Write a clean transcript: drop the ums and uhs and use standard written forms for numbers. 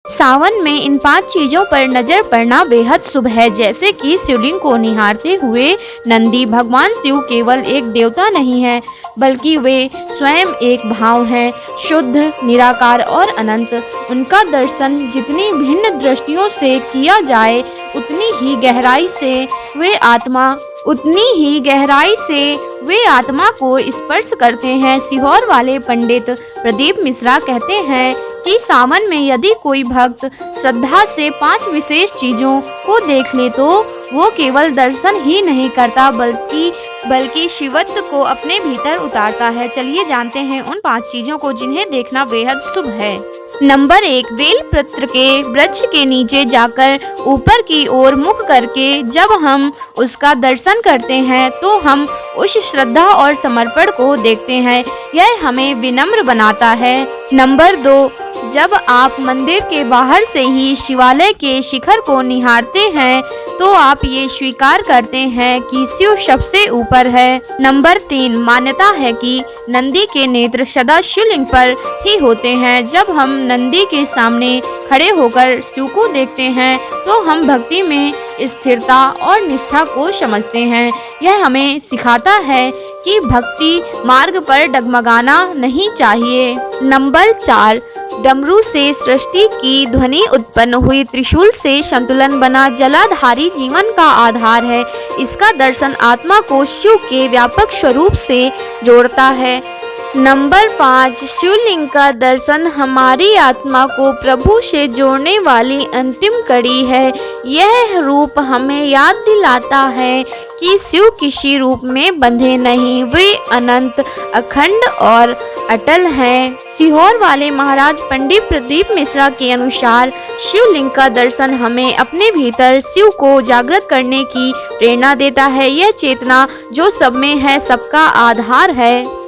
सावन में इन 5 चीजों पर नजर पड़ना बेहद शुभ है, जैसे कि शिवलिंग को निहारते हुए नंदी। भगवान शिव केवल एक देवता नहीं है, बल्कि वे स्वयं एक भाव हैं, शुद्ध, निराकार और अनंत। उनका दर्शन जितनी भिन्न दृष्टियों से किया जाए, उतनी ही गहराई से वे आत्मा को स्पर्श करते हैं। सीहोर वाले पंडित प्रदीप मिश्रा कहते हैं कि सावन में यदि कोई भक्त श्रद्धा से 5 विशेष चीजों को देख ले तो वो केवल दर्शन ही नहीं करता, बल्कि शिवत्व को अपने भीतर उतारता है। चलिए जानते हैं उन 5 चीजों को जिन्हें देखना बेहद शुभ है। नंबर 1, बेलपत्र के वृक्ष के नीचे जाकर ऊपर की ओर मुख करके जब हम उसका दर्शन करते हैं तो हम उस श्रद्धा और समर्पण को देखते हैं। यह हमें विनम्र बनाता है। नंबर 2, जब आप मंदिर के बाहर से ही शिवालय के शिखर को निहारते हैं तो आप ये स्वीकार करते हैं कि शिव सबसे ऊपर है। नंबर 3, मान्यता है कि नंदी के नेत्र सदा शिवलिंग पर ही होते हैं। जब हम नंदी के सामने खड़े होकर शिव को देखते हैं तो हम भक्ति में स्थिरता और निष्ठा को समझते हैं। यह हमें सिखाता है कि भक्ति मार्ग पर डगमगाना नहीं चाहिए। नंबर 4, डमरू से सृष्टि की ध्वनि उत्पन्न हुई, त्रिशूल से संतुलन बना, जलाधारी जीवन का आधार है। इसका दर्शन आत्मा को शिव के व्यापक स्वरूप से जोड़ता है। नंबर 5, शिवलिंग का दर्शन हमारी आत्मा को प्रभु से जोड़ने वाली अंतिम कड़ी है। यह रूप हमें याद दिलाता है कि शिव किसी रूप में बंधे नहीं, वे अनंत, अखंड और अटल हैं। सीहोर वाले महाराज पंडित प्रदीप मिश्रा के अनुसार शिवलिंग का दर्शन हमें अपने भीतर शिव को जागृत करने की प्रेरणा देता है। यह चेतना जो सब में है, सबका आधार है।